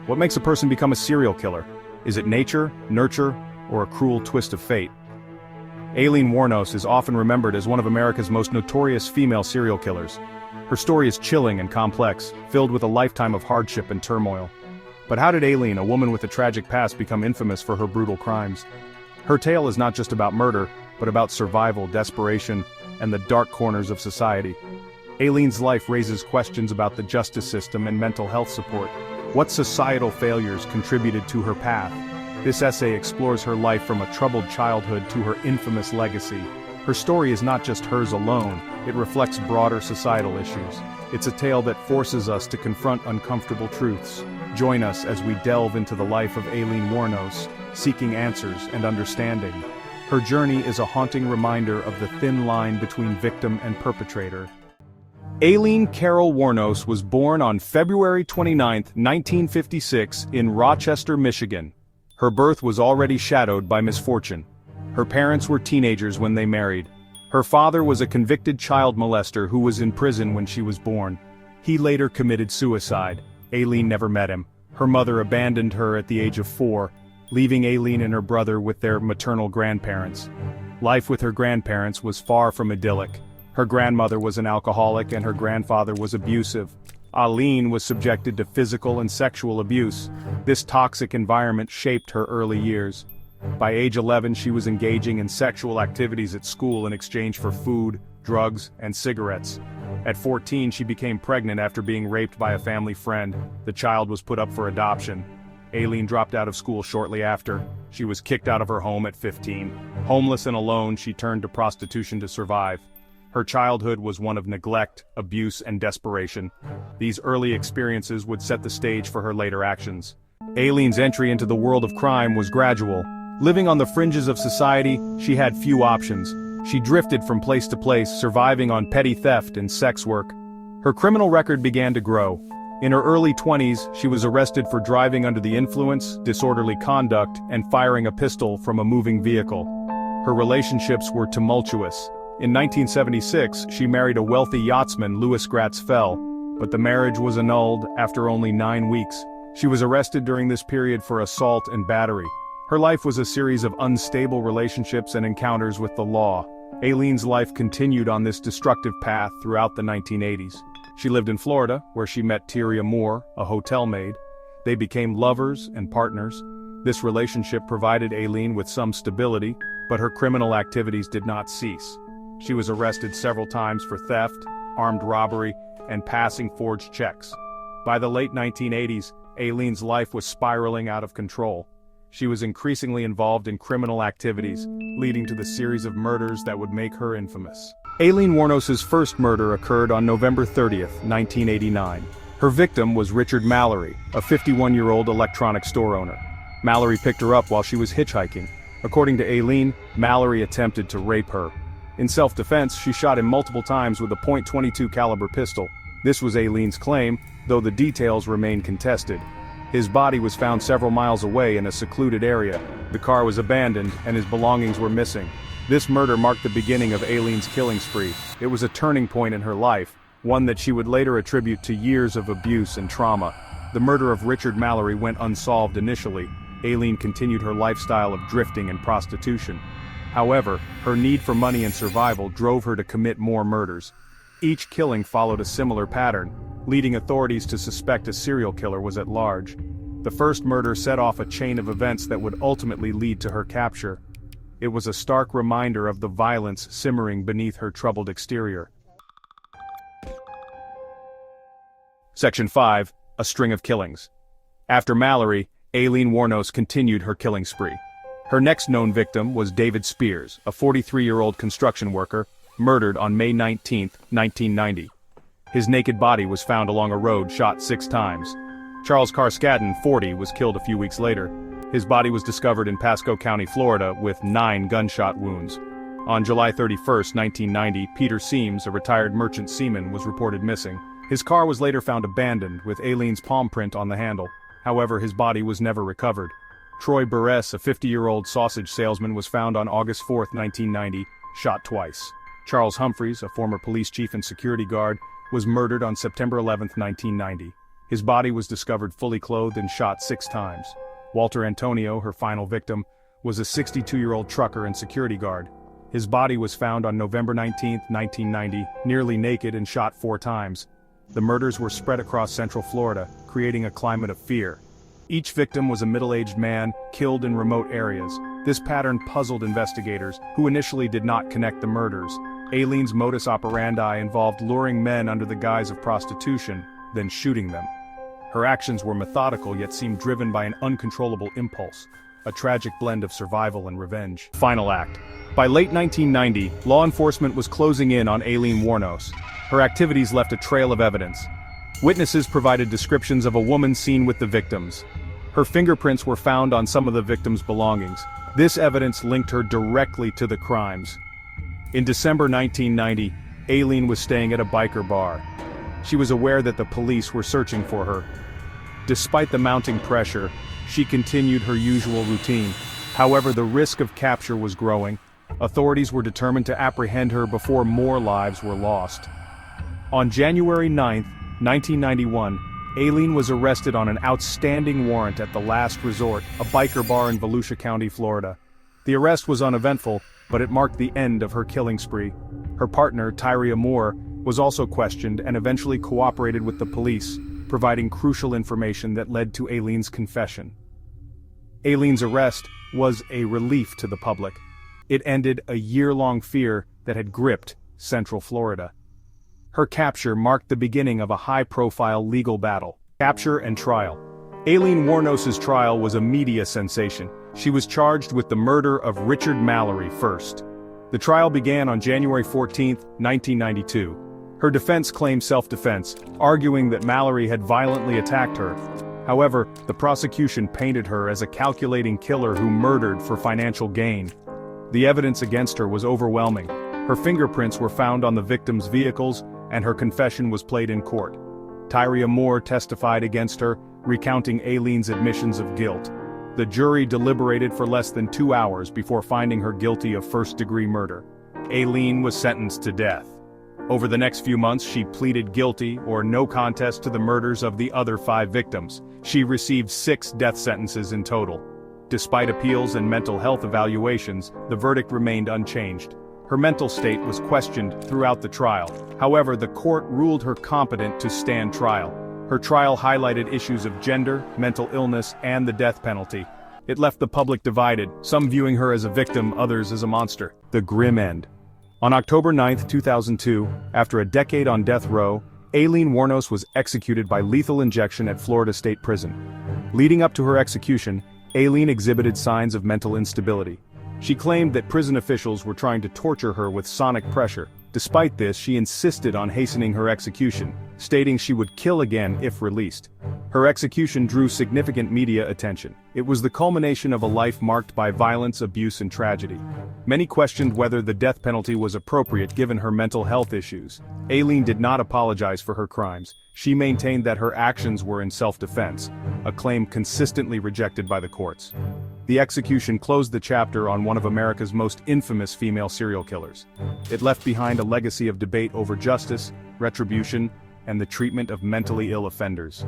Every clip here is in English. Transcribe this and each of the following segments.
What makes a person become a serial killer? Is it nature, nurture, or a cruel twist of fate? Aileen Wuornos is often remembered as one of America's most notorious female serial killers. Her story is chilling and complex, filled with a lifetime of hardship and turmoil. But how did Aileen, a woman with a tragic past, become infamous for her brutal crimes? Her tale is not just about murder, but about survival, desperation, and the dark corners of society. Aileen's life raises questions about the justice system and mental health support. What societal failures contributed to her path? This essay explores her life from a troubled childhood to her infamous legacy. Her story is not just hers alone, it reflects broader societal issues. It's a tale that forces us to confront uncomfortable truths. Join us as we delve into the life of Aileen Wuornos, seeking answers and understanding. Her journey is a haunting reminder of the thin line between victim and perpetrator. Aileen Carol Wuornos was born on February 29, 1956, in Rochester, Michigan. Her birth was already shadowed by misfortune. Her parents were teenagers when they married. Her father was a convicted child molester who was in prison when she was born. He later committed suicide. Aileen never met him. Her mother abandoned her at the age of 4, leaving Aileen and her brother with their maternal grandparents. Life with her grandparents was far from idyllic. Her grandmother was an alcoholic and her grandfather was abusive. Aileen was subjected to physical and sexual abuse. This toxic environment shaped her early years. By age 11, she was engaging in sexual activities at school in exchange for food, drugs, and cigarettes. At 14, she became pregnant after being raped by a family friend. The child was put up for adoption. Aileen dropped out of school shortly after. She was kicked out of her home at 15. Homeless and alone, she turned to prostitution to survive. Her childhood was one of neglect, abuse, and desperation. These early experiences would set the stage for her later actions. Aileen's entry into the world of crime was gradual. Living on the fringes of society, she had few options. She drifted from place to place, surviving on petty theft and sex work. Her criminal record began to grow. In her early 20s, she was arrested for driving under the influence, disorderly conduct, and firing a pistol from a moving vehicle. Her relationships were tumultuous. In 1976, she married a wealthy yachtsman, Louis Gratz Fell, but the marriage was annulled after only 9 weeks. She was arrested during this period for assault and battery. Her life was a series of unstable relationships and encounters with the law. Aileen's life continued on this destructive path throughout the 1980s. She lived in Florida, where she met Tyria Moore, a hotel maid. They became lovers and partners. This relationship provided Aileen with some stability, but her criminal activities did not cease. She was arrested several times for theft, armed robbery, and passing forged checks. By the late 1980s, Aileen's life was spiraling out of control. She was increasingly involved in criminal activities, leading to the series of murders that would make her infamous. Aileen Wuornos' first murder occurred on November 30, 1989. Her victim was Richard Mallory, a 51-year-old electronics store owner. Mallory picked her up while she was hitchhiking. According to Aileen, Mallory attempted to rape her. In self-defense, she shot him multiple times with a .22 caliber pistol. This was Aileen's claim, though the details remain contested. His body was found several miles away in a secluded area. The car was abandoned, and his belongings were missing. This murder marked the beginning of Aileen's killing spree. It was a turning point in her life, one that she would later attribute to years of abuse and trauma. The murder of Richard Mallory went unsolved initially. Aileen continued her lifestyle of drifting and prostitution. However, her need for money and survival drove her to commit more murders. Each killing followed a similar pattern, leading authorities to suspect a serial killer was at large. The first murder set off a chain of events that would ultimately lead to her capture. It was a stark reminder of the violence simmering beneath her troubled exterior. Section 5. A string of killings. After Mallory, Aileen Wuornos continued her killing spree. Her next known victim was David Spears, a 43-year-old construction worker, murdered on May 19, 1990. His naked body was found along a road, shot 6 times. Charles Carskadden, 40, was killed a few weeks later. His body was discovered in Pasco County, Florida, with 9 gunshot wounds. On July 31, 1990, Peter Seams, a retired merchant seaman, was reported missing. His car was later found abandoned, with Aileen's palm print on the handle. However, his body was never recovered. Troy Burress, a 50-year-old sausage salesman, was found on August 4, 1990, shot twice. Charles Humphreys, a former police chief and security guard, was murdered on September 11, 1990. His body was discovered fully clothed and shot 6 times. Walter Antonio, her final victim, was a 62-year-old trucker and security guard. His body was found on November 19, 1990, nearly naked and shot 4 times. The murders were spread across Central Florida, creating a climate of fear. Each victim was a middle-aged man, killed in remote areas. This pattern puzzled investigators, who initially did not connect the murders. Aileen's modus operandi involved luring men under the guise of prostitution, then shooting them. Her actions were methodical yet seemed driven by an uncontrollable impulse, a tragic blend of survival and revenge. Final act. By late 1990, law enforcement was closing in on Aileen Wuornos. Her activities left a trail of evidence. Witnesses provided descriptions of a woman seen with the victims. Her fingerprints were found on some of the victims' belongings. This evidence linked her directly to the crimes. In December 1990, Aileen was staying at a biker bar. She was aware that the police were searching for her. Despite the mounting pressure, she continued her usual routine. However, the risk of capture was growing. Authorities were determined to apprehend her before more lives were lost. On January 9, 1991, Aileen was arrested on an outstanding warrant at the Last Resort, a biker bar in Volusia County, Florida. The arrest was uneventful, but it marked the end of her killing spree. Her partner, Tyria Moore, was also questioned and eventually cooperated with the police, providing crucial information that led to Aileen's confession. Aileen's arrest was a relief to the public. It ended a year-long fear that had gripped Central Florida. Her capture marked the beginning of a high-profile legal battle. Capture and trial. Aileen Wuornos' trial was a media sensation. She was charged with the murder of Richard Mallory first. The trial began on January 14, 1992. Her defense claimed self-defense, arguing that Mallory had violently attacked her. However, the prosecution painted her as a calculating killer who murdered for financial gain. The evidence against her was overwhelming. Her fingerprints were found on the victims' vehicles, and her confession was played in court. Tyria Moore testified against her, recounting Aileen's admissions of guilt. The jury deliberated for less than 2 hours before finding her guilty of first-degree murder. Aileen was sentenced to death. Over the next few months, she pleaded guilty or no contest to the murders of the other 5 victims. She received 6 death sentences in total. Despite appeals and mental health evaluations, the verdict remained unchanged. Her mental state was questioned throughout the trial. However, the court ruled her competent to stand trial. Her trial highlighted issues of gender, mental illness, and the death penalty. It left the public divided, some viewing her as a victim, others as a monster. The grim end. On October 9, 2002, after a decade on death row, Aileen Wuornos was executed by lethal injection at Florida State Prison. Leading up to her execution, Aileen exhibited signs of mental instability. She claimed that prison officials were trying to torture her with sonic pressure. Despite this, she insisted on hastening her execution, stating she would kill again if released. Her execution drew significant media attention. It was the culmination of a life marked by violence, abuse, and tragedy. Many questioned whether the death penalty was appropriate given her mental health issues. Aileen did not apologize for her crimes. She maintained that her actions were in self-defense, a claim consistently rejected by the courts. The execution closed the chapter on one of America's most infamous female serial killers. It left behind a legacy of debate over justice, retribution, and the treatment of mentally ill offenders.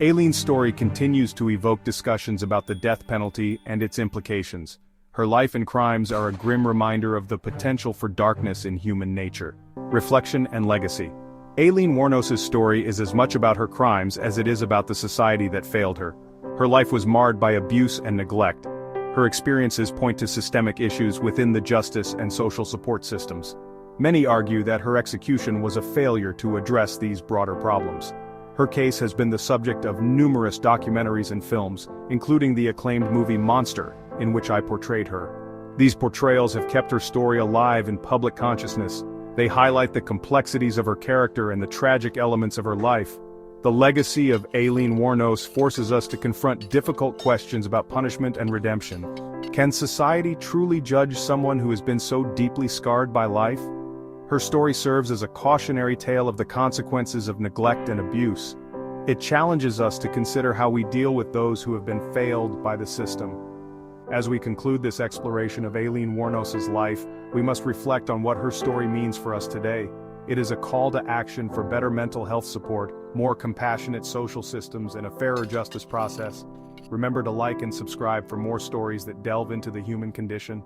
Aileen's story continues to evoke discussions about the death penalty and its implications. Her life and crimes are a grim reminder of the potential for darkness in human nature. Reflection and legacy. Aileen Wuornos' story is as much about her crimes as it is about the society that failed her. Her life was marred by abuse and neglect. Her experiences point to systemic issues within the justice and social support systems. Many argue that her execution was a failure to address these broader problems. Her case has been the subject of numerous documentaries and films, including the acclaimed movie Monster, in which I portrayed her. These portrayals have kept her story alive in public consciousness. They highlight the complexities of her character and the tragic elements of her life. The legacy of Aileen Wuornos forces us to confront difficult questions about punishment and redemption. Can society truly judge someone who has been so deeply scarred by life? Her story serves as a cautionary tale of the consequences of neglect and abuse. It challenges us to consider how we deal with those who have been failed by the system. As we conclude this exploration of Aileen Wuornos' life, we must reflect on what her story means for us today. It is a call to action for better mental health support, more compassionate social systems, and a fairer justice process. Remember to like and subscribe for more stories that delve into the human condition.